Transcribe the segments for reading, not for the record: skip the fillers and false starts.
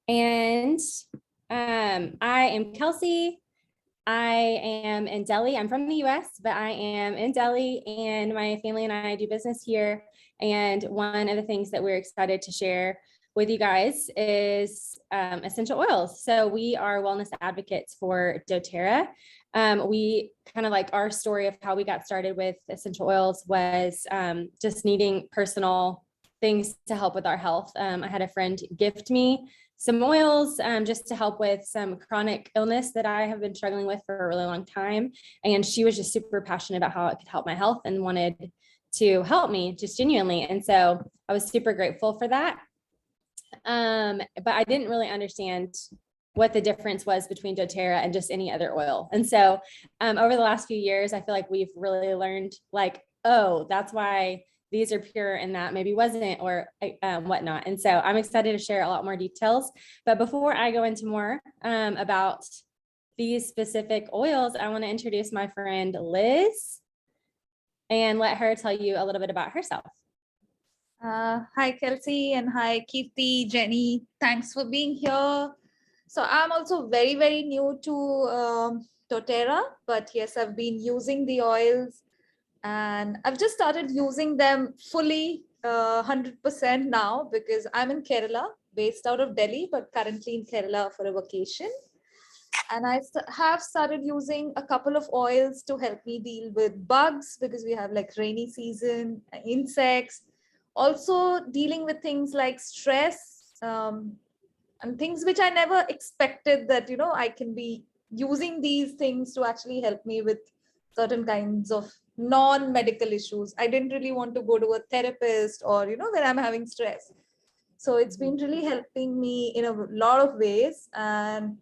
And I am Kelsey. I am in Delhi. I'm from the US, but I am in Delhi, and my family and I do business here. And one of the things that we're excited to share with you guys is essential oils. So we are wellness advocates for doTERRA. We kind of like our story of how we got started with essential oils was just needing personal things to help with our health. I had a friend gift me some oils just to help with some chronic illness that I have been struggling with for a really long time. And she was just super passionate about how it could help my health and wanted to help me just genuinely. And so I was super grateful for that. But I didn't really understand what the difference was between doTERRA and just any other oil. And so over the last few years, I feel like we've really learned like, oh, that's why these are pure and that maybe wasn't, or whatnot. And so I'm excited to share a lot more details. But before I go into more about these specific oils, I want to introduce my friend Liz and let her tell you a little bit about herself. Hi, Kelsey, and hi, Kirti, Jenny. Thanks for being here. So I'm also very, very new to doTERRA, but yes, I've been using the oils and I've just started using them fully 100% now because I'm in Kerala, based out of Delhi, but currently in Kerala for a vacation. And I have started using a couple of oils to help me deal with bugs because we have like rainy season, insects, also dealing with things like stress and things which I never expected that, you know, I can be using these things to actually help me with certain kinds of non-medical issues. I didn't really want to go to a therapist or, you know, when I'm having stress. So it's been really helping me in a lot of ways. And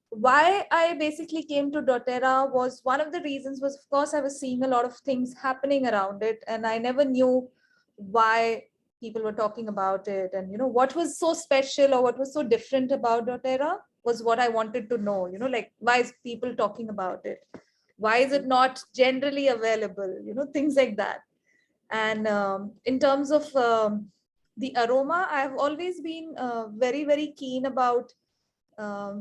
why I basically came to doTERRA was one of the reasons was, of course, I was seeing a lot of things happening around it and I never knew why people were talking about it. And, you know, what was so special or what was so different about doTERRA was what I wanted to know, you know, like why is people talking about it? Why is it not generally available? You know, things like that. And in terms of the aroma, I've always been very, very keen about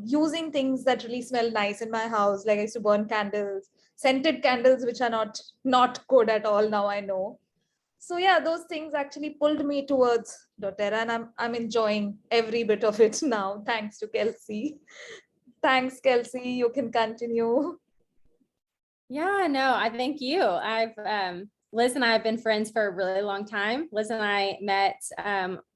using things that really smell nice in my house. Like I used to burn candles, scented candles, which are not good at all now, I know. So yeah, those things actually pulled me towards doTERRA, and I'm enjoying every bit of it now, thanks to Kelsey. Thanks, Kelsey. You can continue. Yeah, no, I thank you. Liz and I have been friends for a really long time. Liz and I met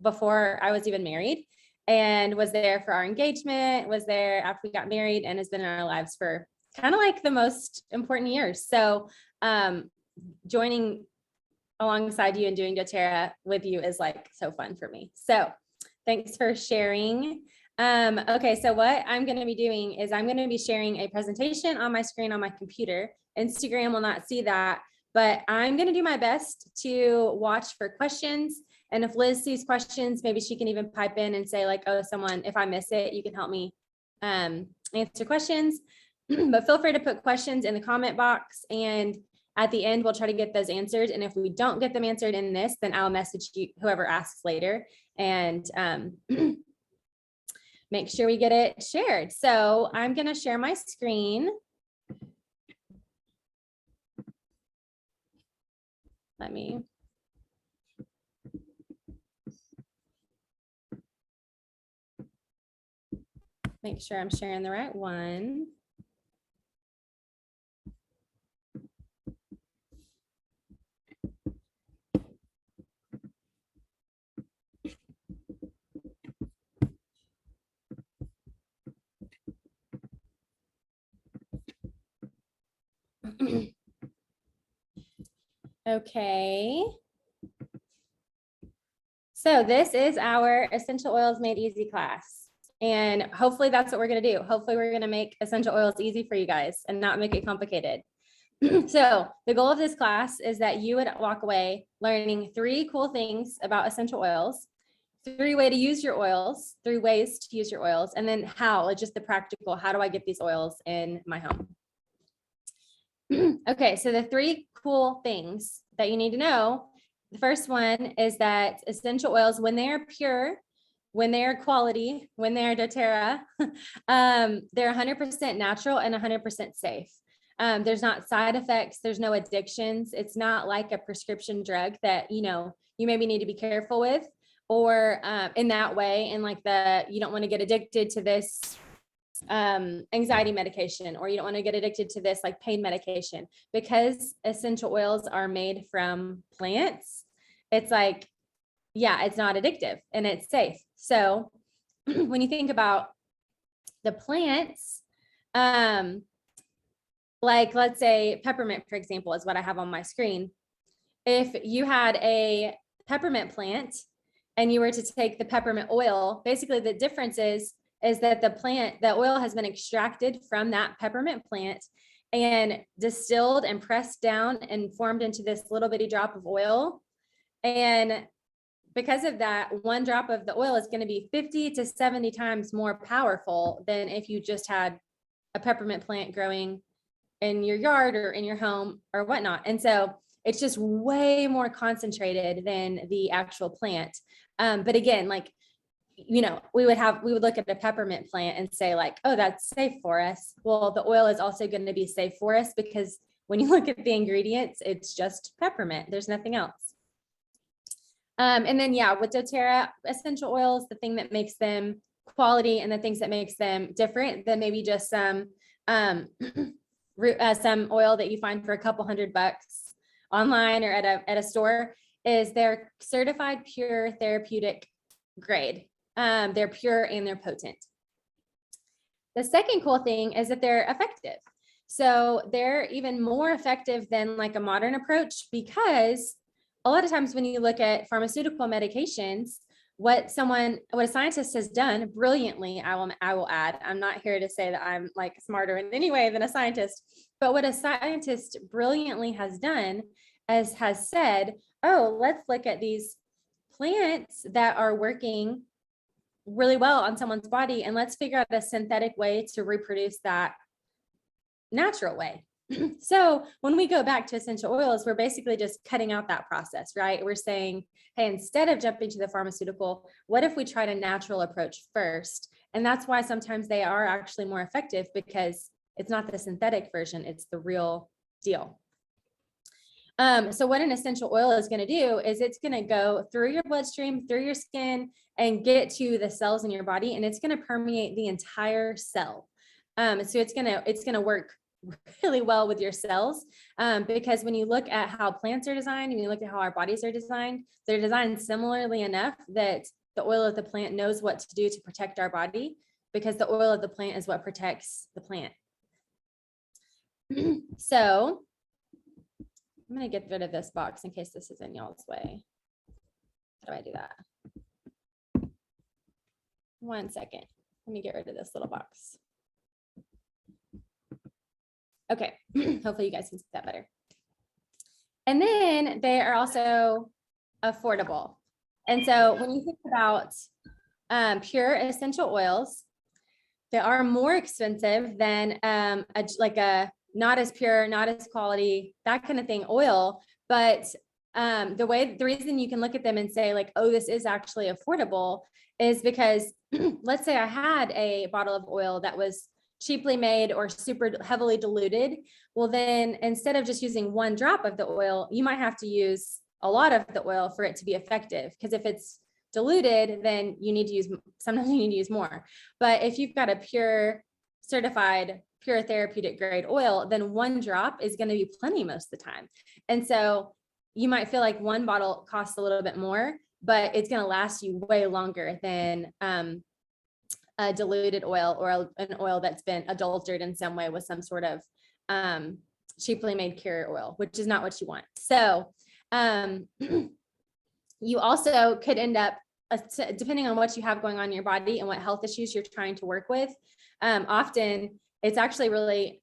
before I was even married and was there for our engagement, was there after we got married, and has been in our lives for kind of like the most important years. So joining alongside you and doing doTERRA with you is like so fun for me. So thanks for sharing. Okay, so what I'm going to be doing is I'm going to be sharing a presentation on my screen on my computer. Instagram will not see that, but I'm going to do my best to watch for questions. And if Liz sees questions, maybe she can even pipe in and say like, oh, someone, if I miss it, you can help me answer questions. But feel free to put questions in the comment box, and at the end, we'll try to get those answered. And if we don't get them answered in this, then I'll message you, whoever asks later, and make sure we get it shared. So I'm going to share my screen. Let me. Make sure I'm sharing the right one. Okay. So this is our Essential Oils Made Easy class. And hopefully that's what we're going to do. Hopefully we're going to make essential oils easy for you guys and not make it complicated. So the goal of this class is that you would walk away learning 3 cool things about essential oils, 3 ways to use your oils, 3 ways to use your oils, and then how, like just the practical, how do I get these oils in my home? Okay, so the 3 cool things that you need to know. The first one is that essential oils, when they are pure, when they are quality, when they are doTERRA, they're 100% natural and 100% safe. There's not side effects. There's no addictions. It's not like a prescription drug that, you know, you maybe need to be careful with, or in that way. And like you don't want to get addicted to this anxiety medication, or you don't want to get addicted to this like pain medication, because essential oils are made from plants. It's like, yeah, it's not addictive and it's safe. So when you think about the plants, like let's say peppermint, for example, is what I have on my screen. If you had a peppermint plant and you were to take the peppermint oil, basically the difference is that the oil has been extracted from that peppermint plant and distilled and pressed down and formed into this little bitty drop of oil. And because of that, one drop of the oil is going to be 50 to 70 times more powerful than if you just had a peppermint plant growing in your yard or in your home or whatnot. And so it's just way more concentrated than the actual plant. But again, like, you know, we would look at a peppermint plant and say like, oh, that's safe for us. Well, the oil is also going to be safe for us because when you look at the ingredients, it's just peppermint. There's nothing else. And then, yeah, with doTERRA essential oils, the thing that makes them quality and the things that makes them different than maybe just some oil that you find for a couple $100 online or at a store is they're certified pure therapeutic grade. They're pure and they're potent. The second cool thing is that they're effective. So they're even more effective than like a modern approach, because a lot of times when you look at pharmaceutical medications, what a scientist has done brilliantly, I will add, I'm not here to say that I'm like smarter in any way than a scientist, but what a scientist brilliantly has done has said, oh, let's look at these plants that are working really well on someone's body, and let's figure out a synthetic way to reproduce that natural way. So when we go back to essential oils, we're basically just cutting out that process, right? We're saying, hey, instead of jumping to the pharmaceutical, what if we tried a natural approach first? And that's why sometimes they are actually more effective, because it's not the synthetic version, it's the real deal. So what an essential oil is going to do is it's going to go through your bloodstream, through your skin, and get to the cells in your body, and it's going to permeate the entire cell. So it's going to work really well with your cells, because when you look at how plants are designed and you look at how our bodies are designed, they're designed similarly enough that the oil of the plant knows what to do to protect our body, because the oil of the plant is what protects the plant. So I'm going to get rid of this box in case this is in y'all's way. How do I do that? 1 second. Let me get rid of this little box. Okay, hopefully you guys can see that better. And then they are also affordable. And so when you think about pure essential oils, they are more expensive than a not as pure, not as quality, that kind of thing oil. But the reason you can look at them and say like, oh, this is actually affordable is because let's say I had a bottle of oil that was cheaply made or super heavily diluted. Well, then instead of just using 1 drop of the oil, you might have to use a lot of the oil for it to be effective. Because if it's diluted, then sometimes you need to use more. But if you've got a certified pure therapeutic grade oil, then 1 drop is going to be plenty most of the time. And so you might feel like 1 bottle costs a little bit more, but it's going to last you way longer than a diluted oil or an oil that's been adulterated in some way with some sort of cheaply made carrier oil, which is not what you want. So you also could end up, depending on what you have going on in your body and what health issues you're trying to work with, often it's actually really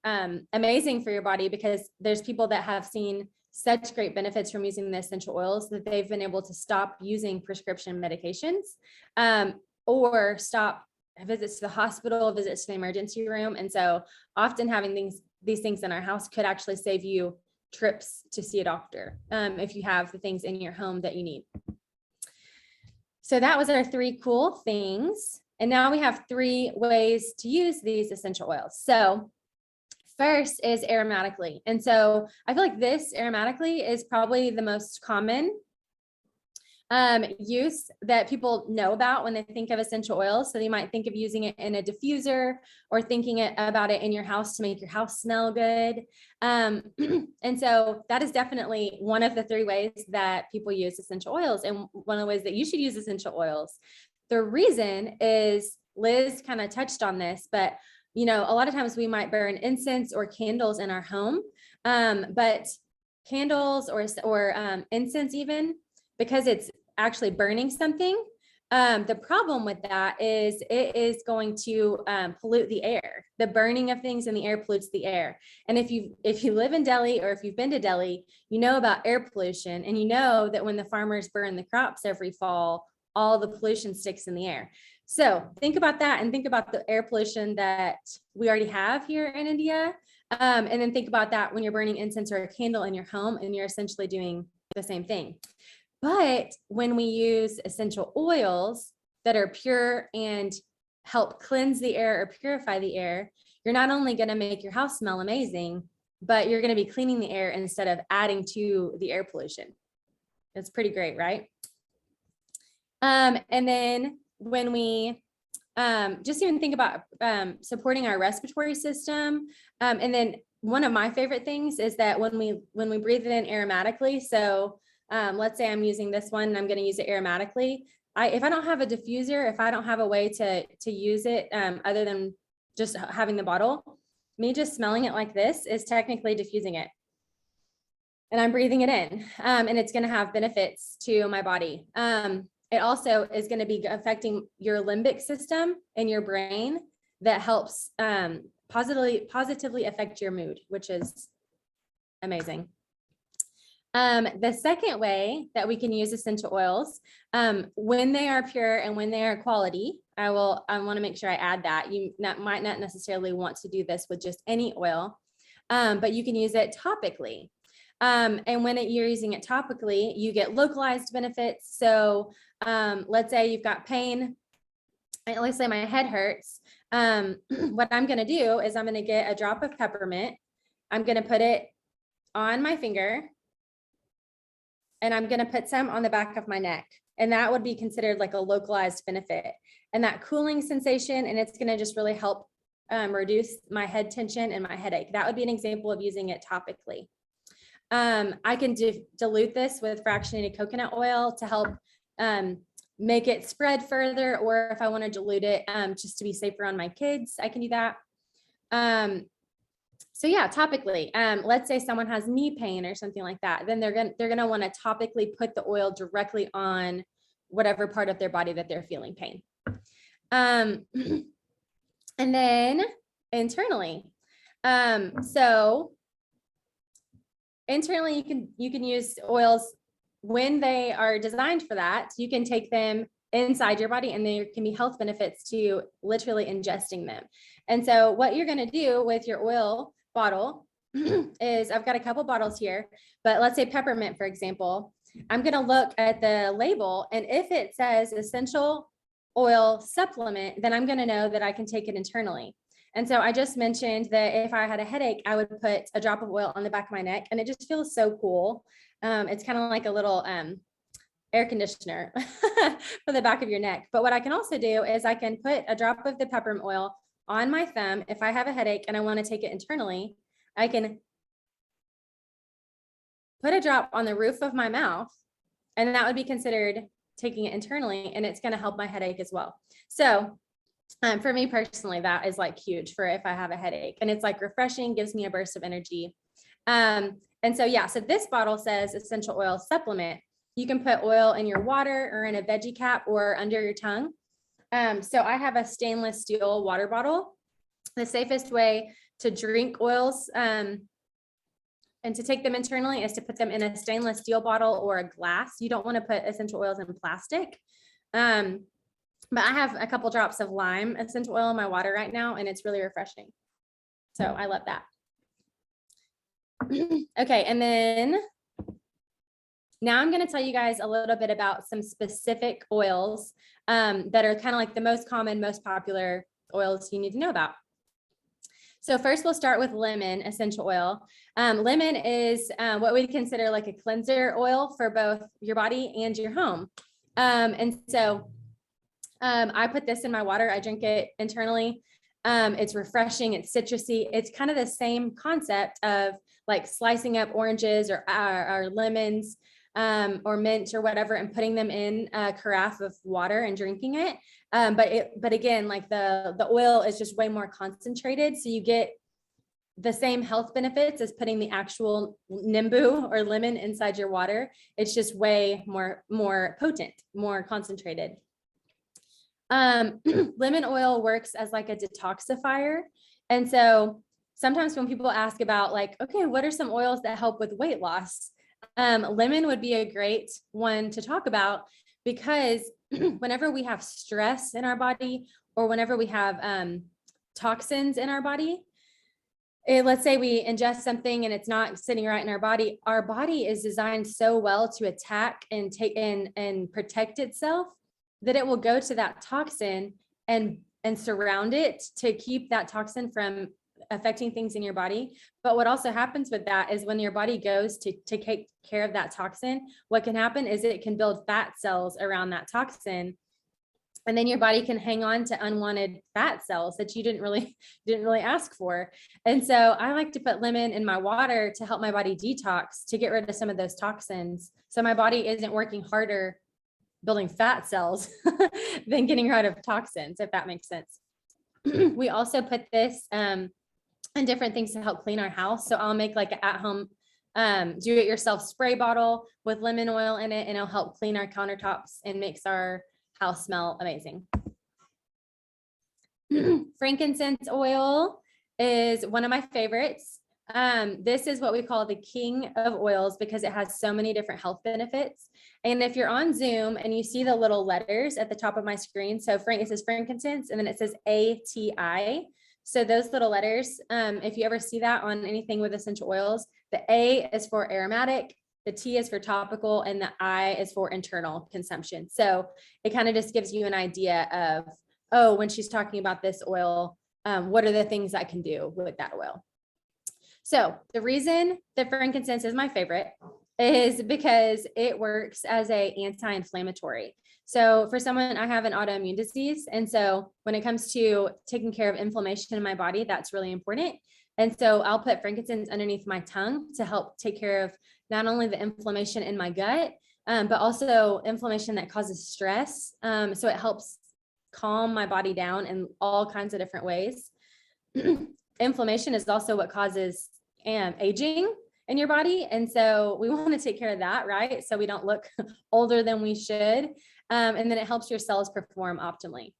amazing for your body, because there's people that have seen such great benefits from using the essential oils that they've been able to stop using prescription medications or stop visits to the hospital, visits to the emergency room. And so often having these things in our house could actually save you trips to see a doctor if you have the things in your home that you need. So that was our 3 cool things. And now we have 3 ways to use these essential oils. So first is aromatically. And so I feel like this aromatically is probably the most common use that people know about when they think of essential oils. So you might think of using it in a diffuser or thinking about it in your house to make your house smell good. And so that is definitely one of the 3 ways that people use essential oils, and one of the ways that you should use essential oils. The reason is, Liz kind of touched on this, but you know, a lot of times we might burn incense or candles in our home, but candles or incense, even because it's actually burning something, the problem with that is it is going to pollute the air. The burning of things in the air pollutes the air. And if you live in Delhi, or if you've been to Delhi, you know about air pollution, and you know that when the farmers burn the crops every fall, all the pollution sticks in the air. So think about that, and think about the air pollution that we already have here in India. And then think about that when you're burning incense or a candle in your home, and you're essentially doing the same thing. But when we use essential oils that are pure and help cleanse the air or purify the air, you're not only going to make your house smell amazing, but you're going to be cleaning the air instead of adding to the air pollution. That's pretty great, right? And then when we just even think about supporting our respiratory system, and then one of my favorite things is that when we breathe it in aromatically, so let's say I'm using this one and I'm going to use it aromatically. If I don't have a diffuser, if I don't have a way to use it other than just having the bottle, me just smelling it like this is technically diffusing it. And I'm breathing it in, and it's going to have benefits to my body. It also is going to be affecting your limbic system in your brain that helps positively affect your mood, which is amazing. The second way that we can use essential oils, when they are pure and when they are quality, I want to make sure I add that. You might not necessarily want to do this with just any oil, but you can use it topically. And when you're using it topically, you get localized benefits. So let's say you've got pain, and let's say my head hurts. What I'm going to do is I'm going to get a drop of peppermint. I'm going to put it on my finger, and I'm going to put some on the back of my neck. And that would be considered like a localized benefit. And that cooling sensation, and it's going to just really help reduce my head tension and my headache. That would be an example of using it topically. I can dilute this with fractionated coconut oil to help make it spread further, or if I want to dilute it just to be safer on my kids, I can do that. So yeah, topically, let's say someone has knee pain or something like that, then they're gonna want to topically put the oil directly on whatever part of their body that they're feeling pain. And then internally, so internally, you can use oils when they are designed for that. You can take them inside your body, and there can be health benefits to literally ingesting them. And so what you're going to do with your oil bottle is, I've got a couple bottles here, but let's say peppermint, for example. I'm going to look at the label, and if it says essential oil supplement, then I'm going to know that I can take it internally. And so I just mentioned that if I had a headache, I would put a drop of oil on the back of my neck, and it just feels so cool. It's kind of like a little air conditioner for the back of your neck. But what I can also do is I can put a drop of the peppermint oil on my thumb. If I have a headache and I want to take it internally, I can put a drop on the roof of my mouth, and that would be considered taking it internally, and it's going to help my headache as well. So for me personally, that is like huge for if I have a headache, and it's like refreshing, gives me a burst of energy. And so, yeah, so this bottle says essential oil supplement. You can put oil in your water or in a veggie cap or under your tongue. So I have a stainless steel water bottle. The safest way to drink oils and to take them internally is to put them in a stainless steel bottle or a glass. You don't want to put essential oils in plastic. But I have a couple drops of lime essential oil in my water right now, and it's really refreshing. So I love that. Okay, and then Now I'm going to tell you guys a little bit about some specific oils that are kind of like the most common, most popular oils you need to know about. So first we'll start with lemon essential oil. Lemon is what we consider like a cleanser oil for both your body and your home. And so I put this in my water. I drink it internally. It's refreshing. It's citrusy. It's kind of the same concept of like slicing up oranges or lemons or mint or whatever and putting them in a carafe of water and drinking it. But again, like the oil is just way more concentrated. So you get the same health benefits as putting the actual nimbu or lemon inside your water. It's just way more potent, more concentrated. Lemon oil works as like a detoxifier. And so sometimes when people ask about like, okay, what are some oils that help with weight loss? Lemon would be a great one to talk about because whenever we have stress in our body or whenever we have toxins in our body, let's say we ingest something and it's not sitting right in our body is designed so well to attack and take and protect itself that it will go to that toxin and surround it to keep that toxin from affecting things in your body. But what also happens with that is when your body goes to take care of that toxin, what can happen is it can build fat cells around that toxin. And then your body can hang on to unwanted fat cells that you didn't really ask for. And so I like to put lemon in my water to help my body detox, to get rid of some of those toxins. So my body isn't working harder building fat cells than getting rid of toxins, if that makes sense. We also put this in different things to help clean our house. So I'll make like an at-home do-it-yourself spray bottle with lemon oil in it, and it'll help clean our countertops and makes our house smell amazing. Frankincense oil is one of my favorites. This is what we call the king of oils because it has so many different health benefits. And if you're on Zoom and you see the little letters at the top of my screen, so it says frankincense and then it says ATI. So those little letters, if you ever see that on anything with essential oils, the A is for aromatic, the T is for topical, and the I is for internal consumption. So it kind of just gives you an idea of, oh, when she's talking about this oil, what are the things I can do with that oil? So the reason that frankincense is my favorite is because it works as an anti-inflammatory. So for someone, I have an autoimmune disease. And so when it comes to taking care of inflammation in my body, that's really important. And so I'll put frankincense underneath my tongue to help take care of not only the inflammation in my gut, but also inflammation that causes stress. So it helps calm my body down in all kinds of different ways. Inflammation is also what causes aging in your body. And so we want to take care of that, right? So we don't look older than we should. And then it helps your cells perform optimally.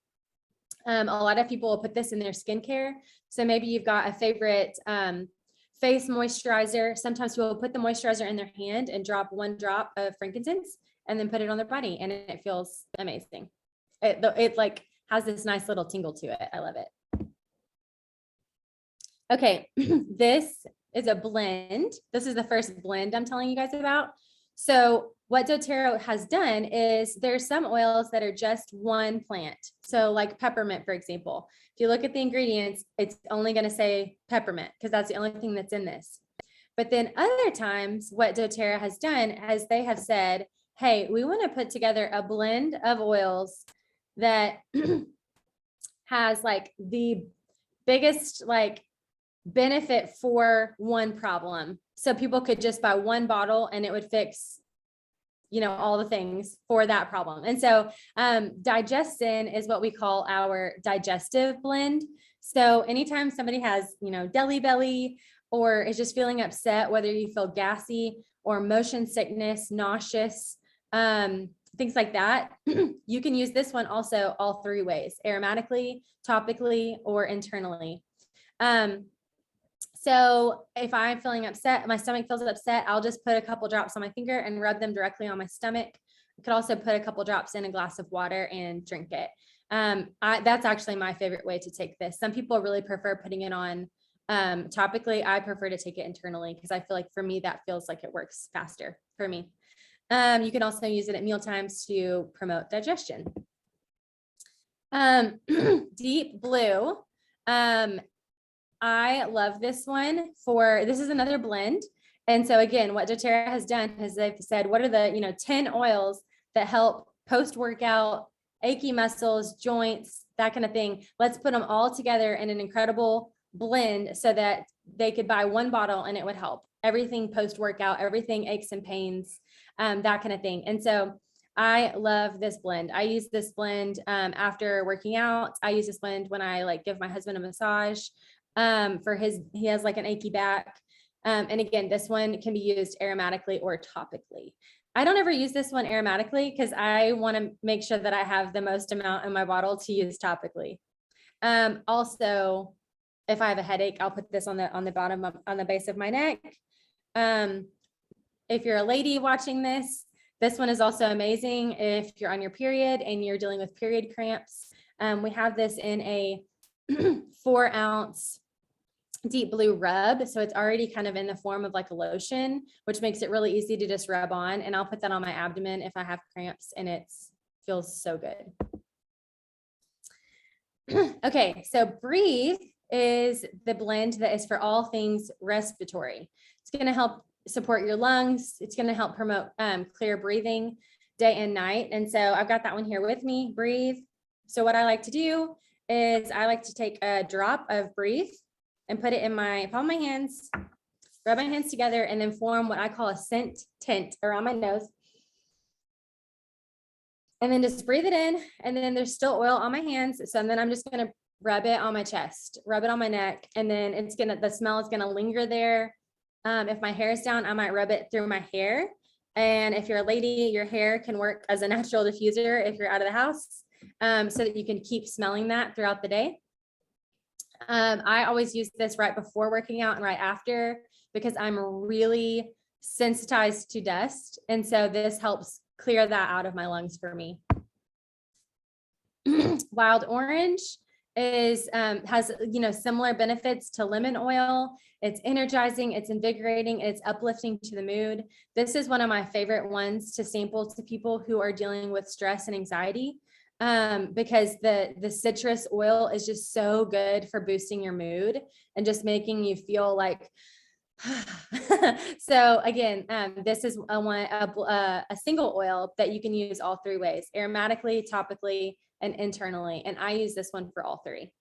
A lot of people will put this in their skincare. So maybe you've got a favorite face moisturizer. Sometimes people put the moisturizer in their hand and drop one drop of frankincense and then put it on their body, and it feels amazing. It like has this nice little tingle to it. I love it. Okay, this is a blend. This is the first blend I'm telling you guys about. So what doTERRA has done is there's some oils that are just one plant. So like peppermint, for example, if you look at the ingredients, it's only going to say peppermint because that's the only thing that's in this. But then other times what doTERRA has done is they have said, hey, we want to put together a blend of oils that has like the biggest like benefit for one problem. So people could just buy one bottle and it would fix, all the things for that problem. And so Digestin is what we call our digestive blend. So anytime somebody has, deli belly or is just feeling upset, whether you feel gassy or motion sickness, nauseous, things like that, you can use this one also all three ways: aromatically, topically, or internally. So if I'm feeling upset, my stomach feels upset, I'll just put a couple drops on my finger and rub them directly on my stomach. I could also put a couple drops in a glass of water and drink it. That's actually my favorite way to take this. Some people really prefer putting it on topically. I prefer to take it internally because I feel like for me, that feels like it works faster for me. You can also use it at meal times to promote digestion. Deep Blue. I love this one this is another blend. And so again, what doTERRA has done is they've said, what are the, 10 oils that help post-workout, achy muscles, joints, that kind of thing. Let's put them all together in an incredible blend so that they could buy one bottle and it would help. Everything post-workout, everything aches and pains, that kind of thing. And so I love this blend. I use this blend after working out. I use this blend when I give my husband a massage he has like an achy back. And again, this one can be used aromatically or topically. I don't ever use this one aromatically because I want to make sure that I have the most amount in my bottle to use topically. Also, if I have a headache, I'll put this on the bottom on the base of my neck. If you're a lady watching this one is also amazing if you're on your period and you're dealing with period cramps. We have this in a 4-ounce Deep Blue rub. So it's already kind of in the form of like a lotion, which makes it really easy to just rub on. And I'll put that on my abdomen if I have cramps, and it feels so good. Okay, so Breathe is the blend that is for all things respiratory. It's going to help support your lungs. It's going to help promote clear breathing day and night. And so I've got that one here with me, Breathe. So what I like to do is I like to take a drop of Breathe and put it in my palm of my hands, rub my hands together, and then form what I call a scent tint around my nose. And then just breathe it in. And then there's still oil on my hands. So then I'm just going to rub it on my chest, rub it on my neck. And then the smell is going to linger there. If my hair is down, I might rub it through my hair. And if you're a lady, your hair can work as a natural diffuser if you're out of the house, so that you can keep smelling that throughout the day. I always use this right before working out and right after because I'm really sensitized to dust. And so this helps clear that out of my lungs for me. Wild Orange has similar benefits to lemon oil. It's energizing, it's invigorating, it's uplifting to the mood. This is one of my favorite ones to sample to people who are dealing with stress and anxiety. Because the citrus oil is just so good for boosting your mood and just making you feel like, so again, this is a single oil that you can use all 3 ways: aromatically, topically, and internally. And I use this one for all 3.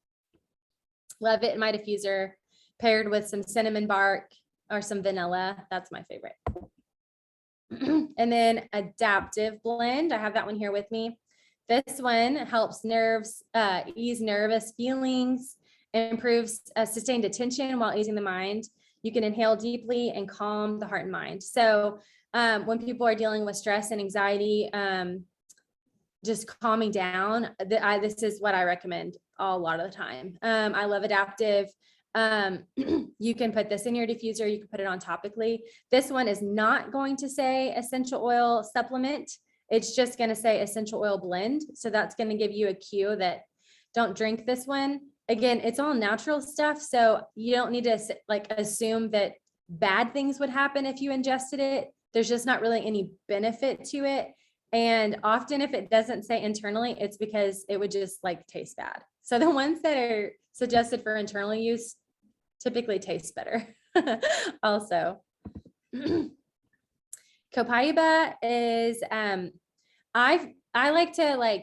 Love it in my diffuser, paired with some cinnamon bark or some vanilla. That's my favorite. And then Adaptive Blend. I have that one here with me. This one helps nerves, ease nervous feelings, improves sustained attention while easing the mind. You can inhale deeply and calm the heart and mind. So when people are dealing with stress and anxiety, just calming down, this is what I recommend a lot of the time. I love Adaptive. You can put this in your diffuser. You can put it on topically. This one is not going to say essential oil supplement. It's just going to say essential oil blend. So that's going to give you a cue that don't drink this one. Again, it's all natural stuff. So you don't need to assume that bad things would happen if you ingested it. There's just not really any benefit to it. And often if it doesn't say internally, it's because it would just taste bad. So the ones that are suggested for internal use typically taste better also. Copaiba is, I like to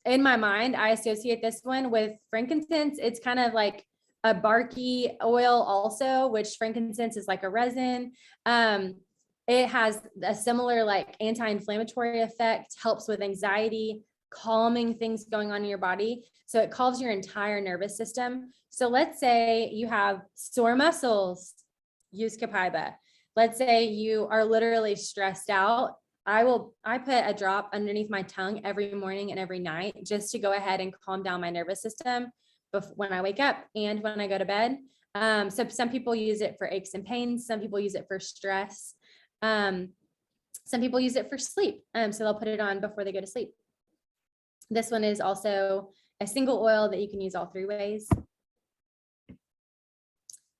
in my mind, I associate this one with frankincense. It's kind of like a barky oil also, which frankincense is like a resin. It has a similar anti-inflammatory effect, helps with anxiety, calming things going on in your body. So it calms your entire nervous system. So let's say you have sore muscles, use Copaiba. Let's say you are literally stressed out. I put a drop underneath my tongue every morning and every night just to go ahead and calm down my nervous system when I wake up and when I go to bed. So some people use it for aches and pains. Some people use it for stress. Some people use it for sleep. So they'll put it on before they go to sleep. This one is also a single oil that you can use all 3 ways.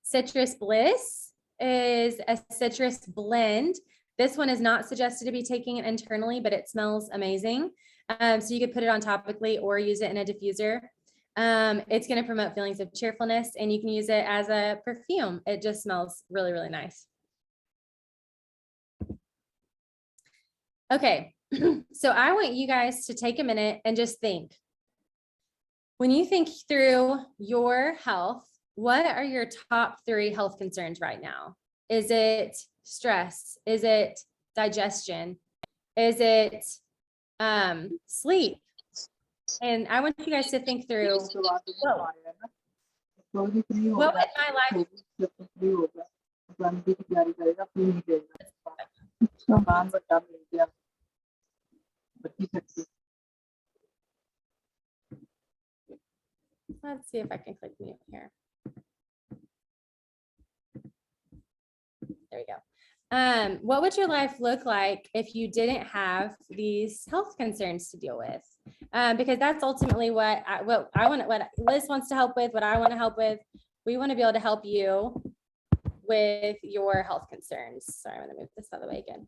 Citrus Bliss is a citrus blend This one is not suggested to be taking it internally, but it smells amazing. So you could put it on topically or use it in a diffuser. It's going to promote feelings of cheerfulness, and you can use it as a perfume. It just smells really, really nice. Okay, so I want you guys to take a minute and just think. When you think through your health, what are your top 3 health concerns right now? Is it stress? Is it digestion? Is it sleep? And I want you guys to think through, what would my life Let's see if I can click mute here. There we go. What would your life look like if you didn't have these health concerns to deal with? Because that's ultimately what Liz wants to help with, what I want to help with. We want to be able to help you with your health concerns. Sorry, I'm going to move this out of the way again.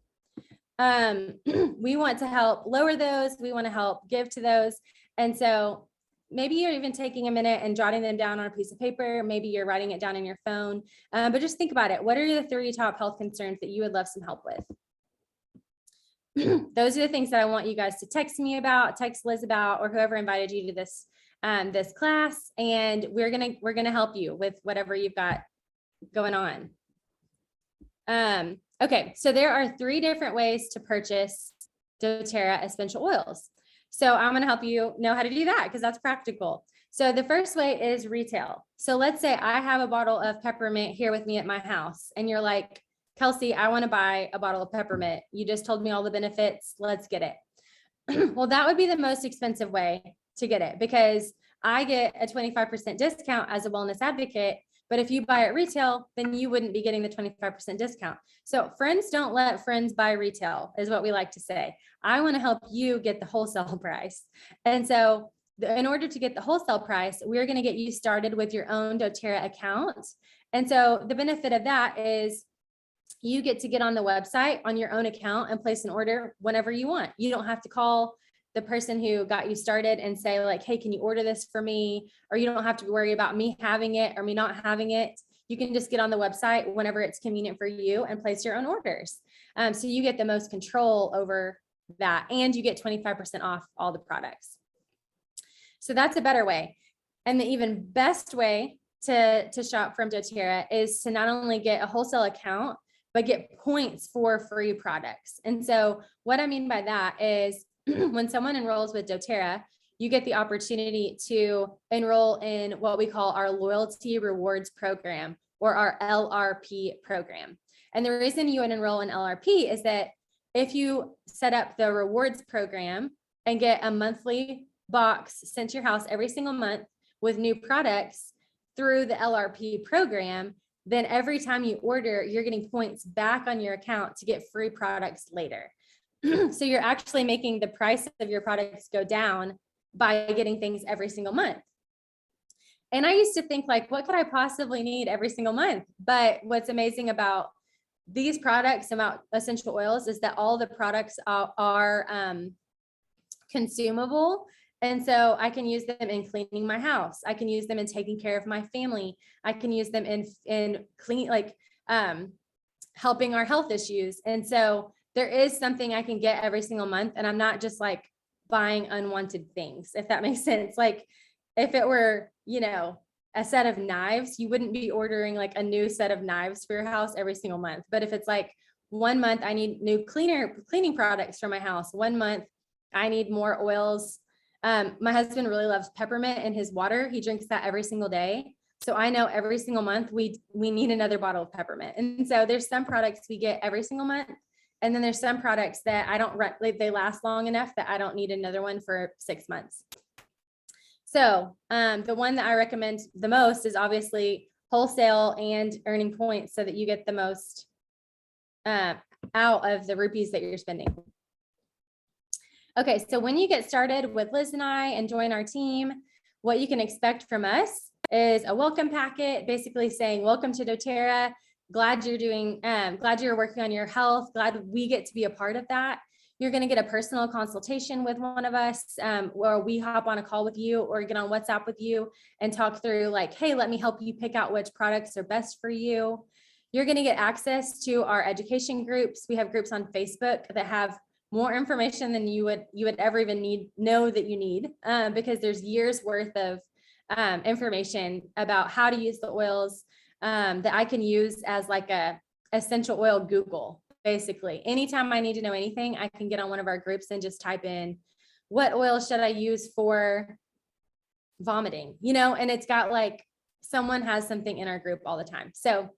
We want to help lower those. We want to help give to those. And so maybe you're even taking a minute and jotting them down on a piece of paper. Maybe you're writing it down in your phone. But just think about it. What are the 3 top health concerns that you would love some help with? Those are the things that I want you guys to text me about, text Liz about, or whoever invited you to this this class. And we're gonna help you with whatever you've got going on. Okay, so there are 3 different ways to purchase doTERRA essential oils. So I'm going to help you know how to do that because that's practical. So the first way is retail. So let's say I have a bottle of peppermint here with me at my house, and you're like, Kelsey, I want to buy a bottle of peppermint. You just told me all the benefits. Let's get it. Well, that would be the most expensive way to get it because I get a 25% discount as a wellness advocate. But if you buy at retail, then you wouldn't be getting the 25% discount. So friends don't let friends buy retail is what we like to say. I want to help you get the wholesale price. And so in order to get the wholesale price, we're going to get you started with your own doTERRA account. And so the benefit of that is you get to get on the website on your own account and place an order whenever you want. You don't have to call the person who got you started and say like, hey, can you order this for me? Or you don't have to worry about me having it or me not having it. You can just get on the website whenever it's convenient for you and place your own orders. So you get the most control over that, and you get 25% off all the products. So that's a better way. And the even best way to shop from doTERRA is to not only get a wholesale account, but get points for free products. And so what I mean by that is when someone enrolls with doTERRA, you get the opportunity to enroll in what we call our loyalty rewards program or our LRP program. And the reason you would enroll in LRP is that if you set up the rewards program and get a monthly box sent to your house every single month with new products through the LRP program, then every time you order, you're getting points back on your account to get free products later. So you're actually making the price of your products go down by getting things every single month. And I used to think like, what could I possibly need every single month? But what's amazing about these products, about essential oils, is that all the products are consumable. And so I can use them in cleaning my house. I can use them in taking care of my family. I can use them in clean, like helping our health issues. And so there is something I can get every single month. And I'm not just like buying unwanted things, if that makes sense. Like if it were, you know, a set of knives, you wouldn't be ordering like a new set of knives for your house every single month. But if it's like 1 month, I need new cleaning products for my house. 1 month, I need more oils. My husband really loves peppermint in his water. He drinks that every single day. So I know every single month we need another bottle of peppermint. And so there's some products we get every single month. And then there's some products that I don't, they last long enough that I don't need another one for 6 months. So the one that I recommend the most is obviously wholesale and earning points so that you get the most out of the rupees that you're spending. Okay, so when you get started with Liz and I and join our team, what you can expect from us is a welcome packet, basically saying, welcome to doTERRA. glad you're working on your health. Glad we get to be a part of that. You're going to get a personal consultation with one of us, where we hop on a call with you or get on WhatsApp with you and talk through like, hey, let me help you pick out which products are best for you. You're going to get access to our education groups. We have groups on Facebook that have more information than you would ever even know that you need, because there's years worth of information about how to use the oils, that I can use as like a essential oil Google. Basically, anytime I need to know anything, I can get on one of our groups and just type in, what oil should I use for vomiting, and it's got like, someone has something in our group all the time. So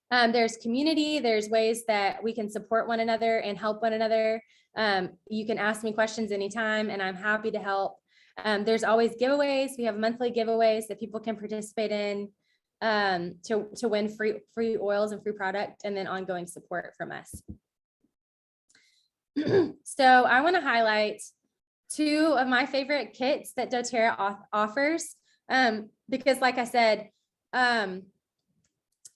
there's community, there's ways that we can support one another and help one another. You can ask me questions anytime and I'm happy to help. There's always giveaways. We have monthly giveaways that people can participate in, to win free oils and free product, and then ongoing support from us. So I want to highlight two of my favorite kits that doTERRA offers, because like I said,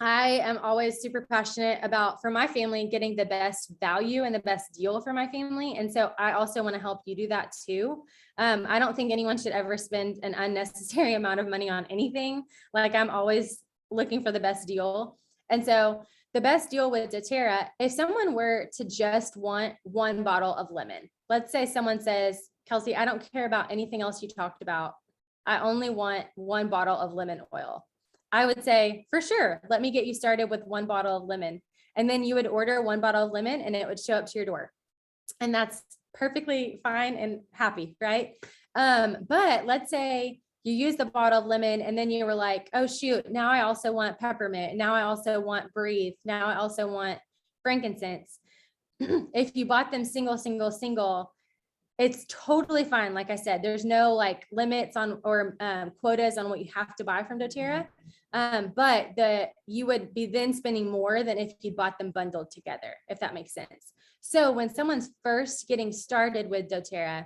I am always super passionate about, for my family, getting the best value and the best deal for my family. And so I also want to help you do that too. I don't think anyone should ever spend an unnecessary amount of money on anything. Like, I'm always looking for the best deal. And so the best deal with doTERRA, if someone were to just want one bottle of lemon, let's say someone says, Kelsey, I don't care about anything else you talked about. I only want one bottle of lemon oil. I would say, for sure, let me get you started with one bottle of lemon. And then you would order one bottle of lemon and it would show up to your door. And that's perfectly fine and happy, right? But let's say you use the bottle of lemon and then you were like, oh shoot, now I also want peppermint. Now I also want breathe. Now I also want frankincense. If you bought them single, it's totally fine. Like I said, there's no like limits on or quotas on what you have to buy from doTERRA. But you would be then spending more than if you bought them bundled together, if that makes sense. So when someone's first getting started with doTERRA,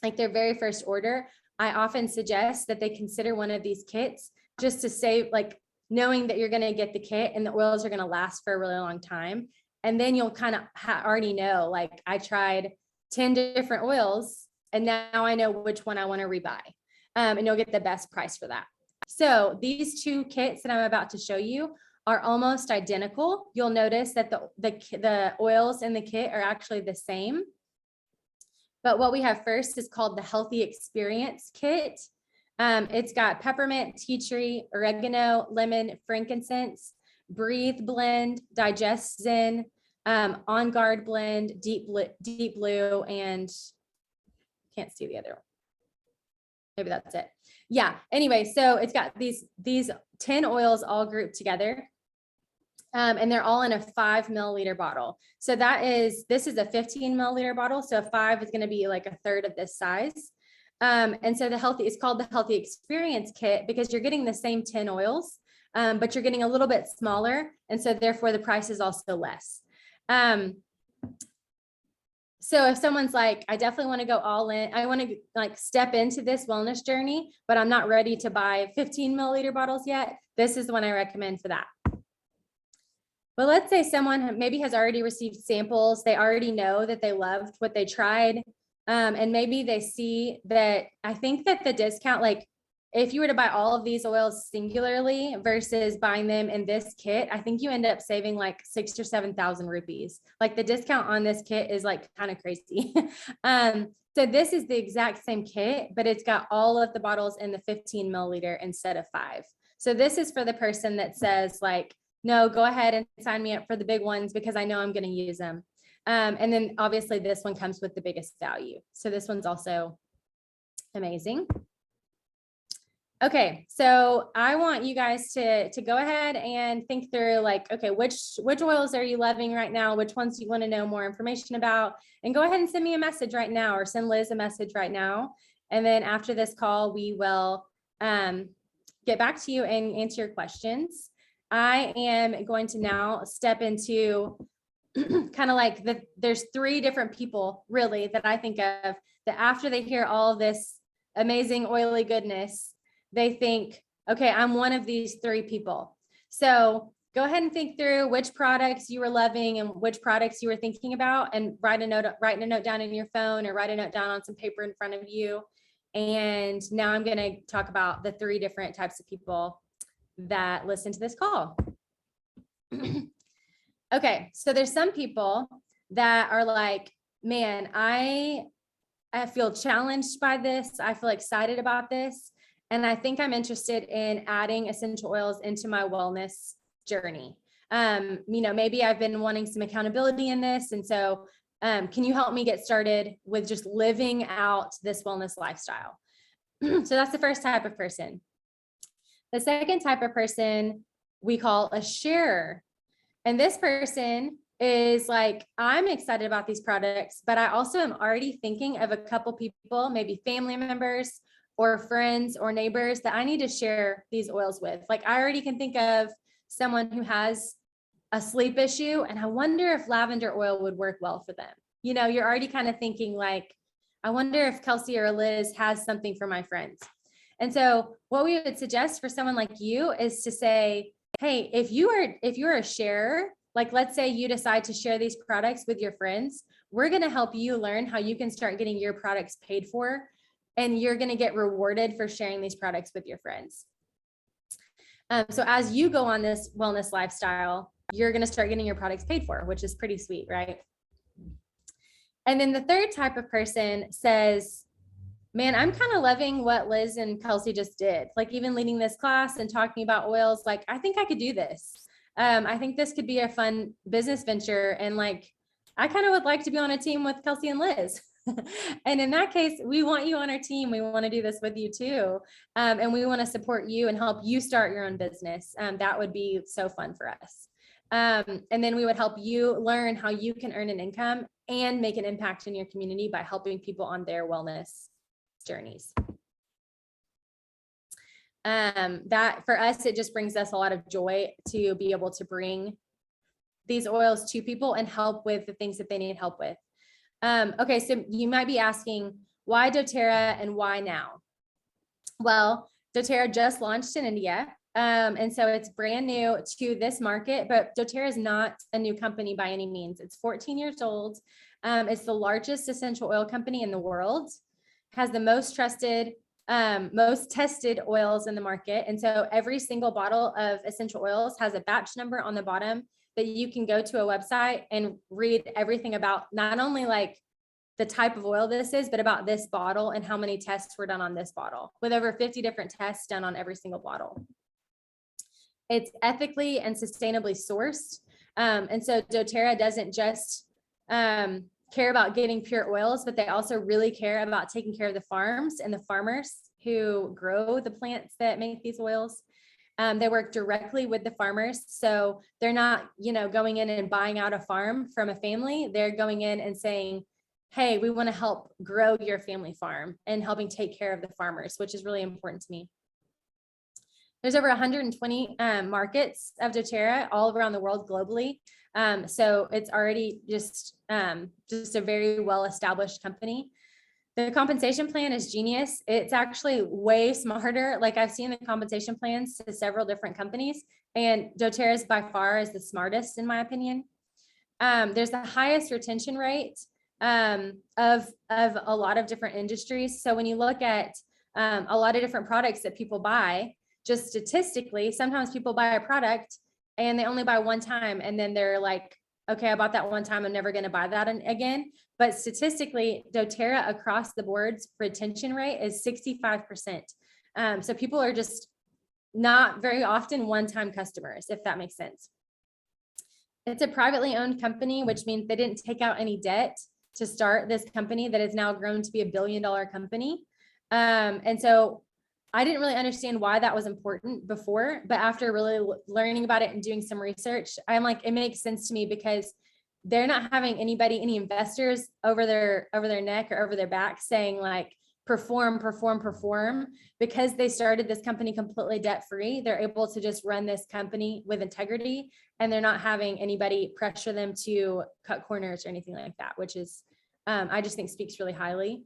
like their very first order, I often suggest that they consider one of these kits, just to save, like knowing that you're going to get the kit and the oils are going to last for a really long time. And then you'll kind of already know, like, I tried 10 different oils and now I know which one I want to rebuy. And you'll get the best price for that. So these two kits that I'm about to show you are almost identical. You'll notice that the oils in the kit are actually the same. But what we have first is called the Healthy Experience Kit. It's got peppermint, tea tree, oregano, lemon, frankincense, breathe blend, digest zen, on guard blend, deep blue, and can't see the other one. Maybe that's it. Yeah. Anyway, so it's got these 10 oils all grouped together. And they're all in a 5 milliliter bottle. So this is a 15 milliliter bottle. So 5 is going to be like a third of this size. And so it's called the Healthy Experience Kit because you're getting the same 10 oils, but you're getting a little bit smaller. And so therefore the price is also less. So if someone's like, I definitely want to go all in, I want to like step into this wellness journey, but I'm not ready to buy 15 milliliter bottles yet, this is the one I recommend for that. But let's say someone maybe has already received samples. They already know that they loved what they tried. And maybe they see that, I think that the discount, like if you were to buy all of these oils singularly versus buying them in this kit, I think you end up saving like 6,000 or 7,000 rupees. Like the discount on this kit is like kind of crazy. So this is the exact same kit, but it's got all of the bottles in the 15 milliliter instead of 5. So this is for the person that says like, no, go ahead and sign me up for the big ones because I know I'm going to use them. And then obviously this one comes with the biggest value. So this one's also amazing. Okay, so I want you guys to go ahead and think through like, okay, which oils are you loving right now? Which ones do you want to know more information about? And go ahead and send me a message right now or send Liz a message right now. And then after this call, we will get back to you and answer your questions. I am going to now step into kind of like there's 3 different people really that I think of that after they hear all of this amazing oily goodness, they think, okay, I'm one of these 3 people. So go ahead and think through which products you were loving and which products you were thinking about, and write a note down in your phone or write a note down on some paper in front of you. And now I'm going to talk about the 3 different types of people that listen to this call. Okay, so there's some people that are like, man, I feel challenged by this. I feel excited about this. And I think I'm interested in adding essential oils into my wellness journey. Maybe I've been wanting some accountability in this. And so can you help me get started with just living out this wellness lifestyle? So that's the first type of person. The second type of person we call a sharer. And this person is like, I'm excited about these products, but I also am already thinking of a couple people, maybe family members or friends or neighbors that I need to share these oils with. Like, I already can think of someone who has a sleep issue, and I wonder if lavender oil would work well for them. You're already kind of thinking like, I wonder if Kelsey or Liz has something for my friends. And so what we would suggest for someone like you is to say, hey, if you're a sharer, like let's say you decide to share these products with your friends, we're going to help you learn how you can start getting your products paid for, and you're going to get rewarded for sharing these products with your friends. So as you go on this wellness lifestyle, you're going to start getting your products paid for, which is pretty sweet, right? And then the third type of person says, man, I'm kind of loving what Liz and Kelsey just did. Like, even leading this class and talking about oils, like, I think I could do this. I think this could be a fun business venture. And like, I kind of would like to be on a team with Kelsey and Liz. And in that case, we want you on our team. We want to do this with you too. And we want to support you and help you start your own business. That would be so fun for us. And then we would help you learn how you can earn an income and make an impact in your community by helping people on their wellness journeys. That for us, it just brings us a lot of joy to be able to bring these oils to people and help with the things that they need help with. Okay, so you might be asking, why doTERRA and why now? Well, doTERRA just launched in India. And so it's brand new to this market, but doTERRA is not a new company by any means. It's 14 years old. It's the largest essential oil company in the world, has the most trusted, most tested oils in the market. And so every single bottle of essential oils has a batch number on the bottom that you can go to a website and read everything about, not only like the type of oil this is, but about this bottle and how many tests were done on this bottle, with over 50 different tests done on every single bottle. It's ethically and sustainably sourced. And so doTERRA doesn't just care about getting pure oils, but they also really care about taking care of the farms and the farmers who grow the plants that make these oils. They work directly with the farmers. So they're not, going in and buying out a farm from a family. They're going in and saying, hey, we want to help grow your family farm, and helping take care of the farmers, which is really important to me. There's over 120 markets of doTERRA all around the world globally. So it's already just a very well-established company. The compensation plan is genius. It's actually way smarter. Like, I've seen the compensation plans to several different companies, and doTERRA's by far is the smartest, in my opinion. There's the highest retention rate of a lot of different industries. So when you look at a lot of different products that people buy, just statistically, sometimes people buy a product and they only buy one time, and then they're like, okay, I bought that one time, I'm never going to buy that again. But statistically, doTERRA across the board's retention rate is 65%. So people are just not very often one-time customers, if that makes sense. It's a privately owned company, which means they didn't take out any debt to start this company that has now grown to be $1 billion company. And so I didn't really understand why that was important before, but after really learning about it and doing some research, I'm like, it makes sense to me, because they're not having any investors over their neck or over their back saying like, perform, because they started this company completely debt-free. They're able to just run this company with integrity, and they're not having anybody pressure them to cut corners or anything like that, which is, I just think speaks really highly.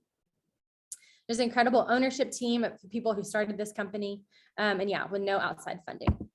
There's an incredible ownership team of people who started this company, and yeah, with no outside funding.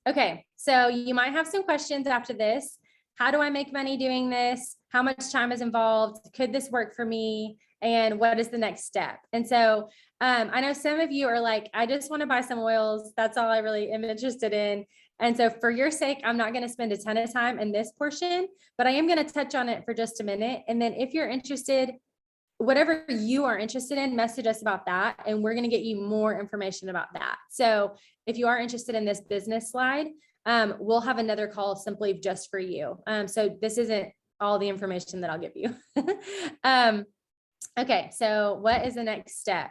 Okay, so you might have some questions after this. How do I make money doing this? How much time is involved? Could this work for me? And what is the next step? And so I know some of you are like, I just want to buy some oils. That's all I really am interested in. And so for your sake, I'm not going to spend a ton of time in this portion, but I am going to touch on it for just a minute. And then if you're interested, whatever you are interested in, message us about that. And we're going to get you more information about that. So if you are interested in this business slide, we'll have another call simply just for you. So this isn't all the information that I'll give you. Okay, so what is the next step?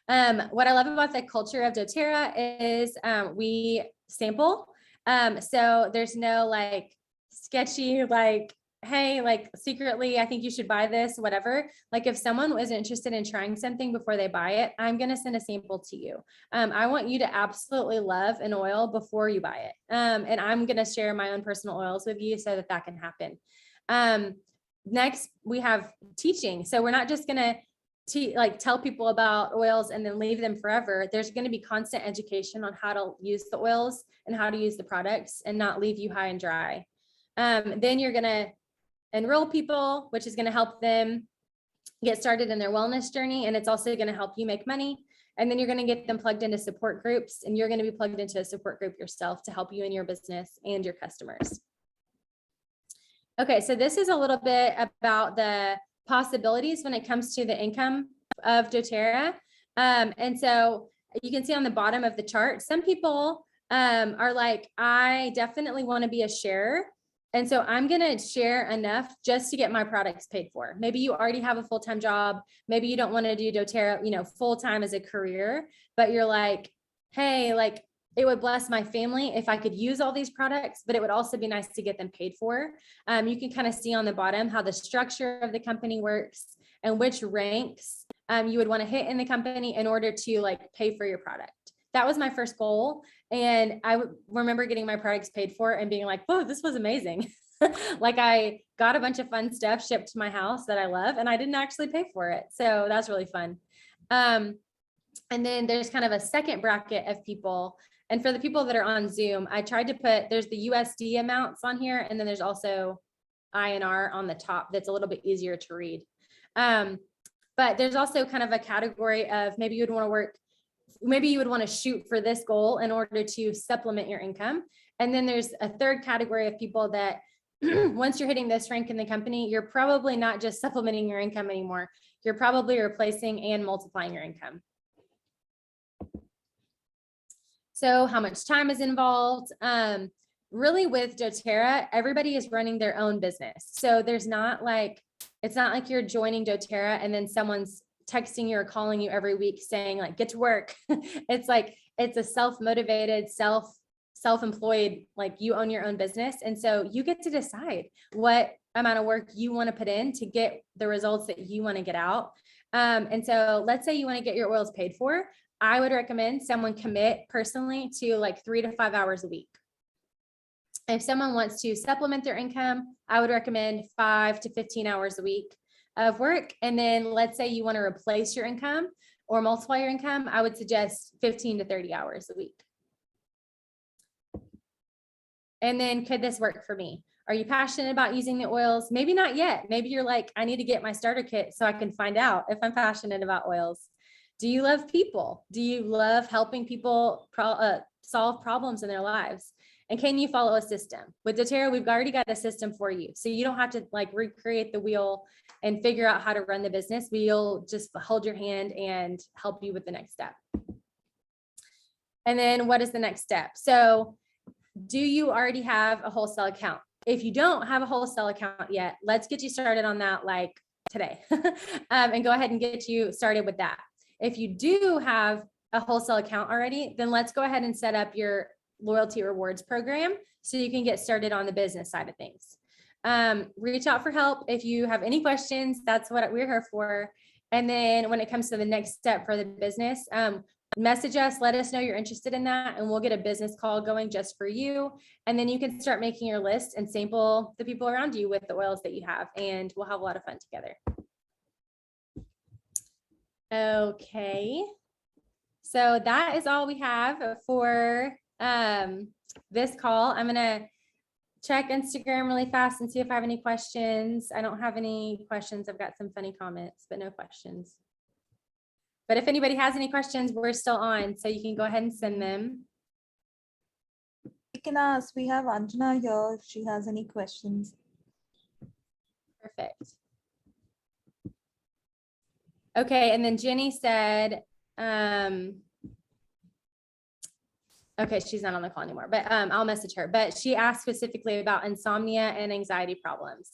What I love about the culture of doTERRA is we sample. So there's no like sketchy, like, hey, like secretly, I think you should buy this, whatever. Like if someone was interested in trying something before they buy it, I'm going to send a sample to you. I want you to absolutely love an oil before you buy it. And I'm going to share my own personal oils with you so that that can happen. Next, we have teaching. So we're not just going to tell people about oils and then leave them forever. There's going to be constant education on how to use the oils and how to use the products and not leave you high and dry. Then you're going to enroll people, which is going to help them get started in their wellness journey. And it's also going to help you make money. And then you're going to get them plugged into support groups, and you're going to be plugged into a support group yourself to help you in your business and your customers. Okay, so this is a little bit about the possibilities when it comes to the income of doTERRA. And so you can see on the bottom of the chart, some people are like, I definitely want to be a sharer. And so I'm going to share enough just to get my products paid for. Maybe you already have a full-time job. Maybe you don't want to do doTERRA, full-time as a career, but you're like, hey, like it would bless my family if I could use all these products, but it would also be nice to get them paid for. You can kind of see on the bottom how the structure of the company works and which ranks you would want to hit in the company in order to like pay for your product. That was my first goal. And I remember getting my products paid for and being like, whoa, this was amazing. Like I got a bunch of fun stuff shipped to my house that I love, and I didn't actually pay for it. So that's really fun. And then there's kind of a second bracket of people. And for the people that are on Zoom, I tried to put, there's the USD amounts on here. And then there's also INR on the top. That's a little bit easier to read. But there's also kind of a category of maybe you would want to work, maybe you would want to shoot for this goal in order to supplement your income. And then there's a third category of people that once you're hitting this rank in the company, you're probably not just supplementing your income anymore. You're probably replacing and multiplying your income. So how much time is involved? Really with doTERRA, everybody is running their own business. So there's not like, it's not like you're joining doTERRA and then someone's texting you or calling you every week saying like, get to work. It's like, it's a self-motivated, self-employed, like you own your own business. And so you get to decide what amount of work you want to put in to get the results that you want to get out. And so let's say you want to get your oils paid for. I would recommend someone commit personally to like 3 to 5 hours a week. If someone wants to supplement their income, I would recommend 5 to 15 hours a week of work. And then let's say you want to replace your income or multiply your income, I would suggest 15 to 30 hours a week. And then could this work for me? Are you passionate about using the oils? Maybe not yet. Maybe you're like, I need to get my starter kit so I can find out if I'm passionate about oils. Do you love people? Do you love helping people solve problems in their lives? And can you follow a system? With doTERRA, we've already got a system for you. So you don't have to like recreate the wheel and figure out how to run the business. We'll just hold your hand and help you with the next step. And then what is the next step? So do you already have a wholesale account? If you don't have a wholesale account yet, let's get you started on that like today and go ahead and get you started with that. If you do have a wholesale account already, then let's go ahead and set up your loyalty rewards program so you can get started on the business side of things. Reach out for help if you have any questions. That's what we're here for. And then when it comes to the next step for the business, message us, let us know you're interested in that, and we'll get a business call going just for you. And then you can start making your list and sample the people around you with the oils that you have, and we'll have a lot of fun together. Okay, so that is all we have for this call. I'm gonna check Instagram really fast and see if I have any questions. I don't have any questions. I've got some funny comments, but no questions. But if anybody has any questions, we're still on, so you can go ahead and send them. We can ask. We have Anjana here if she has any questions. Perfect. Okay, and then Jenny said, okay, she's not on the call anymore, but I'll message her. But she asked specifically about insomnia and anxiety problems.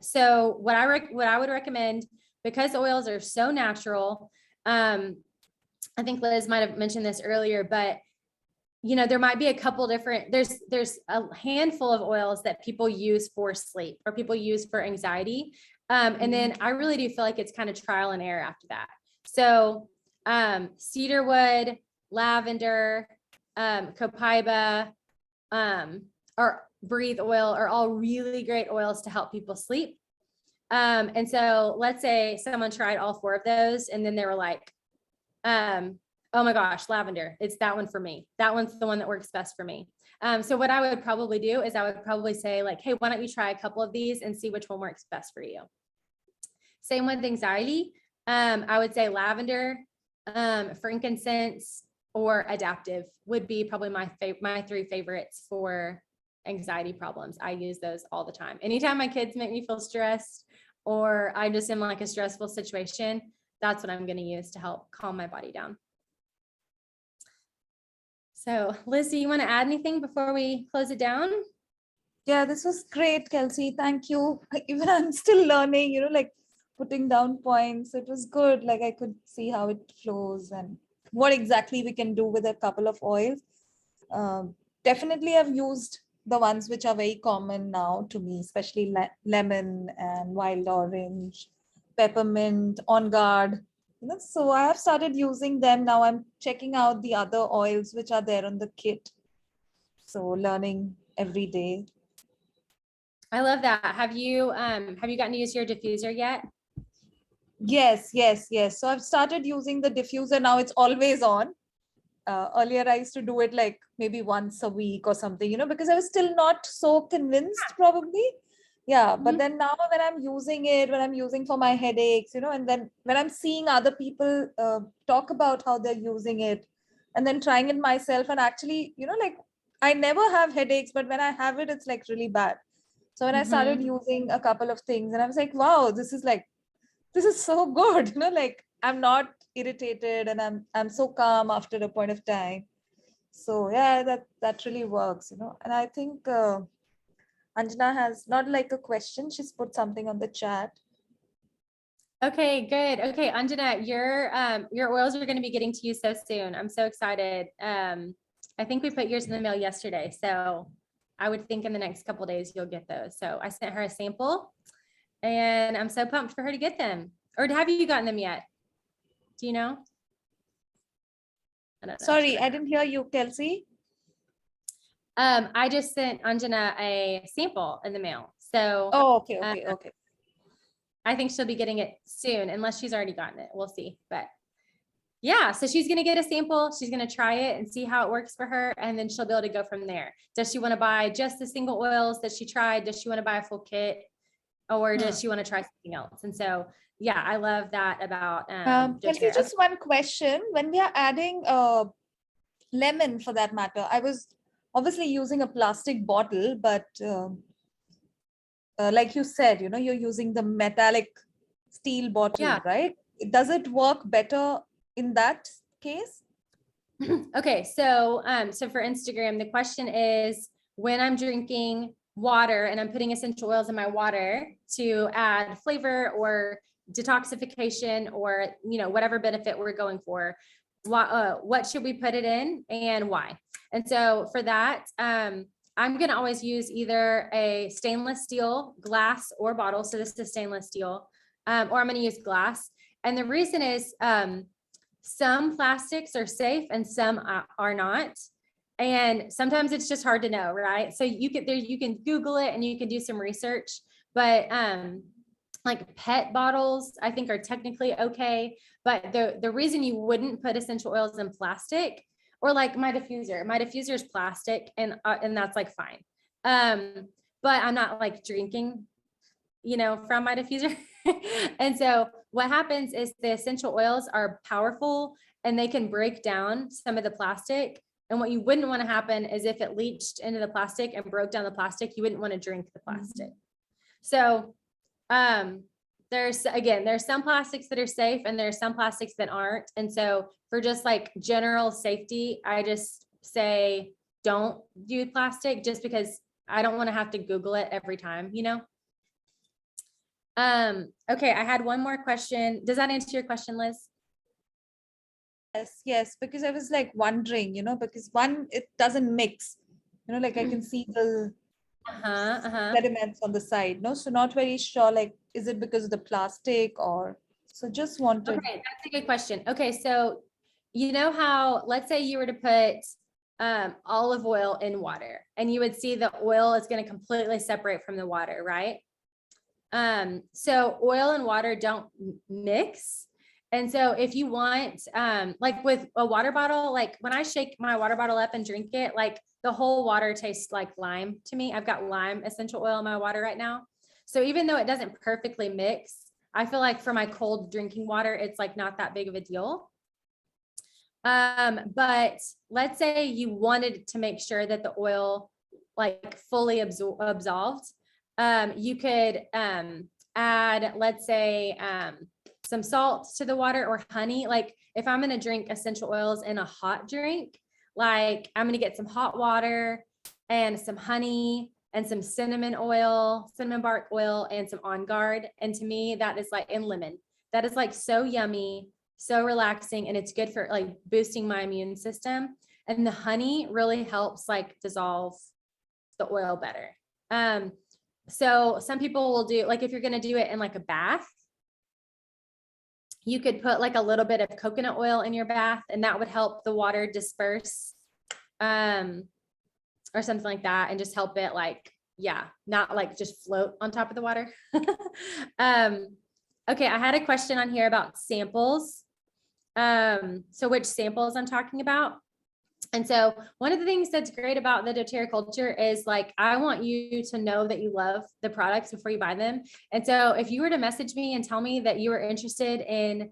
So what I would recommend, because oils are so natural, I think Liz might have mentioned this earlier, but you know, there might be a couple different, there's a handful of oils that people use for sleep or people use for anxiety. And then I really do feel like it's kind of trial and error after that. So cedarwood, lavender, copaiba, or breathe oil are all really great oils to help people sleep. And so let's say someone tried all 4 of those and then they were like, oh my gosh, lavender, it's that one for me. That one's the one that works best for me. So what I would probably do is I would probably say like, hey, why don't you try a couple of these and see which one works best for you. Same with anxiety. I would say lavender, frankincense, or adaptive would be probably my 3 favorites for anxiety problems. I use those all the time. Anytime my kids make me feel stressed or I'm just in like a stressful situation, that's what I'm going to use to help calm my body down. So Liz, do you want to add anything before we close it down? Yeah, this was great, Kelsey. Thank you. Even I'm still learning, you know, like putting down points. It was good. Like I could see how it flows and what exactly we can do with a couple of oils. Definitely I've used the ones which are very common now to me, especially lemon and wild orange, peppermint, on guard. You know, so I have started using them. Now I'm checking out the other oils which are there on the kit. So learning every day. I love that. Have you gotten to use your diffuser yet? Yes. So I've started using the diffuser now. It's always on. Earlier, I used to do it like maybe once a week or something, you know, because I was still not so convinced probably. Yeah. But then now when I'm using it, when I'm using for my headaches, you know, and then when I'm seeing other people talk about how they're using it and then trying it myself and actually, you know, like I never have headaches, but when I have it, it's like really bad. So when I started using a couple of things and I was like, wow, this is so good, you know, like I'm not irritated and I'm so calm after a point of time. So yeah, that really works, you know. And I think Anjana has not like a question, she's put something on the chat. Okay, good. Okay, Anjana, your oils are going to be getting to you so soon. I'm so excited. I think we put yours in the mail yesterday, so I would think in the next couple of days you'll get those. So I sent her a sample and I'm so pumped for her to get them. Or have you gotten them yet? Do you know? I don't know. Sorry, I didn't hear you, Kelsey. I just sent Anjana a sample in the mail. So okay. I think she'll be getting it soon, unless she's already gotten it. We'll see. But yeah, so she's going to get a sample. She's going to try it and see how it works for her. And then she'll be able to go from there. Does she want to buy just the single oils that she tried? Does she want to buy a full kit? Or does she want to try something else? And so, yeah, I love that about Kelsey, just one question. When we are adding lemon for that matter, I was obviously using a plastic bottle, but like you said, you know, you're using the metallic steel bottle, right? Does it work better in that case? Okay, so for Instagram, the question is, when I'm drinking water and I'm putting essential oils in my water to add flavor or detoxification or, you know, whatever benefit we're going for, what should we put it in and why? And so for that, I'm going to always use either a stainless steel glass or bottle. So this is stainless steel, or I'm going to use glass. And the reason is some plastics are safe and some are not. And sometimes it's just hard to know, right? So you can Google it and you can do some research, but like PET bottles, I think are technically okay. But the reason you wouldn't put essential oils in plastic or like my diffuser is plastic and that's like fine. But I'm not like drinking, from my diffuser. And so what happens is the essential oils are powerful and they can break down some of the plastic. And what you wouldn't want to happen is if it leached into the plastic and broke down the plastic, you wouldn't want to drink the plastic. So there's some plastics that are safe and there's some plastics that aren't. And so for just like general safety, I just say, don't do plastic just because I don't want to have to Google it every time, Okay, I had one more question. Does that answer your question, Liz? Yes, because I was like wondering, because it doesn't mix, like I can see the sediments on the side, no? So not very sure, like, is it because of the plastic or, so just wanted. Okay, that's a good question. Okay, so you know how, let's say you were to put olive oil in water and you would see the oil is going to completely separate from the water, right? So oil and water don't mix. And so if you want, like with a water bottle, like when I shake my water bottle up and drink it, like the whole water tastes like lime to me. I've got lime essential oil in my water right now. So even though it doesn't perfectly mix, I feel like for my cold drinking water, it's like not that big of a deal. But let's say you wanted to make sure that the oil like fully absolved. You could add, let's say, some salt to the water or honey. Like if I'm going to drink essential oils in a hot drink, like I'm going to get some hot water and some honey and some cinnamon bark oil, and some On Guard. And to me, that is like, and lemon, that is like so yummy, so relaxing. And it's good for like boosting my immune system. And the honey really helps like dissolve the oil better. So some people will do, like, if you're going to do it in like a bath, you could put like a little bit of coconut oil in your bath and that would help the water disperse, or something like that, and just help it like, not like just float on top of the water. Okay, I had a question on here about samples. So which samples I'm talking about. And so one of the things that's great about the doTERRA culture is like, I want you to know that you love the products before you buy them. And so if you were to message me and tell me that you were interested in,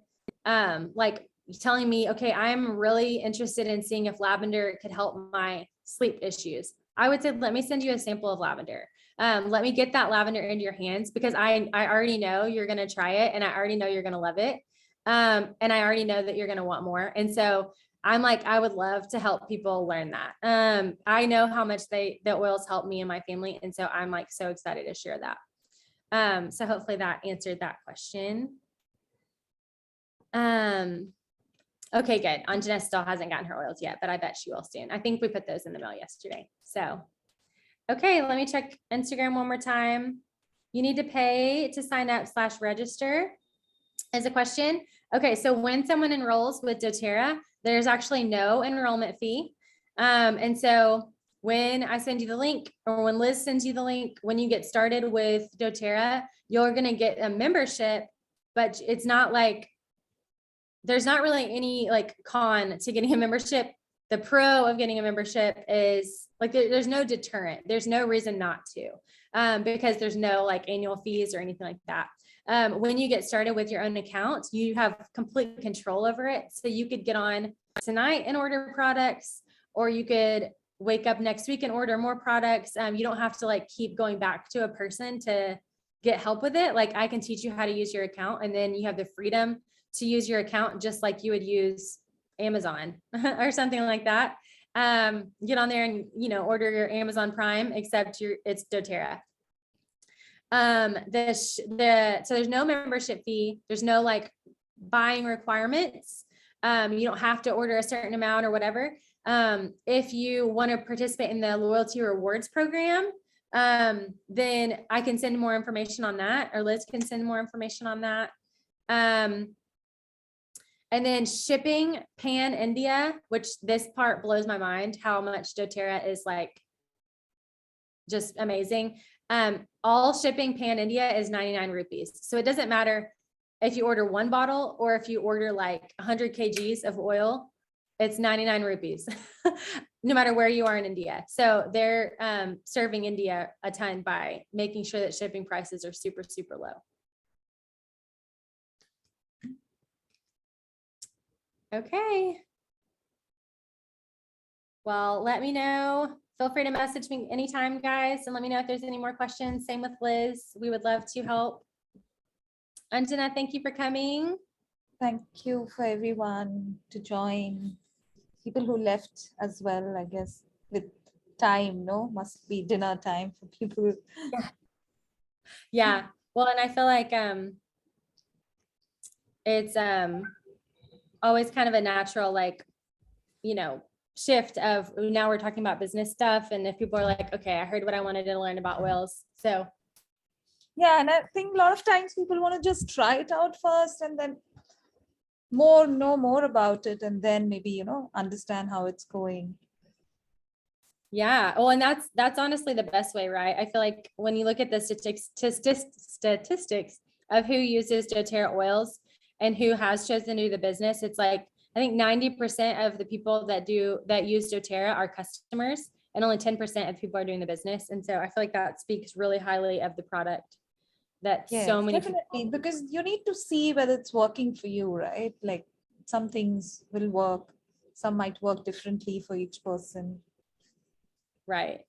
like telling me, okay, I'm really interested in seeing if lavender could help my sleep issues, I would say, let me send you a sample of lavender. Let me get that lavender into your hands because I already know you're going to try it and I already know you're going to love it. And I already know that you're going to want more. And so I'm like, I would love to help people learn that. I know how much the oils help me and my family. And so I'm like, so excited to share that. So hopefully that answered that question. Okay, good. Anjana still hasn't gotten her oils yet, but I bet she will soon. I think we put those in the mail yesterday. So, okay, let me check Instagram one more time. You need to pay to sign up /register is a question. Okay, so when someone enrolls with doTERRA, there's actually no enrollment fee. And so when I send you the link, or when Liz sends you the link, when you get started with doTERRA, you're going to get a membership, but it's not like, there's not really any like con to getting a membership. The pro of getting a membership is like, there's no deterrent. There's no reason not to, because there's no like annual fees or anything like that. When you get started with your own account, you have complete control over it. So you could get on tonight and order products, or you could wake up next week and order more products. You don't have to like keep going back to a person to get help with it. Like I can teach you how to use your account, and then you have the freedom to use your account just like you would use Amazon or something like that. Get on there and, order your Amazon Prime, except it's doTERRA. So there's no membership fee. There's no like buying requirements. You don't have to order a certain amount or whatever. If you want to participate in the loyalty rewards program, then I can send more information on that, or Liz can send more information on that. And then shipping pan India, which this part blows my mind, how much doTERRA is like just amazing. All shipping pan India is 99 rupees. So it doesn't matter if you order one bottle or if you order like 100 kgs of oil, It's 99 rupees, no matter where you are in India. So they're serving India a ton by making sure that shipping prices are super, super low. Okay. Well, let me know. Feel free to message me anytime, guys, and let me know if there's any more questions. Same with Liz. We would love to help. Anjana, thank you for coming. Thank you for everyone to join. People who left as well, I guess, with time, no? Must be dinner time for people. Yeah. Well, and I feel like it's always kind of a natural, like, you know, shift of now we're talking about business stuff. And if people are like, okay, I heard what I wanted to learn about oils. So Yeah, and I think a lot of times people want to just try it out first and then know more about it, and then maybe, you know, understand how it's going. yeah. Well, and that's honestly the best way, right? I feel like when you look at the statistics of who uses doTERRA oils and who has chosen to do the business, it's like, I think 90% of the people that use doTERRA are customers, and only 10% of people are doing the business. And so I feel like that speaks really highly of the product that Yes, so many definitely, people. because you need to see whether it's working for you, right? Like some things will work, some might work differently for each person. Right.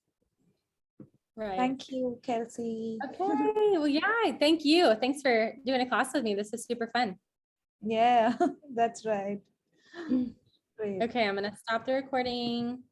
Right. Thank you, Kelsey. Okay. Well, yeah, thank you. Thanks for doing a class with me. This is super fun. Yeah, that's right. Great. Okay, I'm going to stop the recording.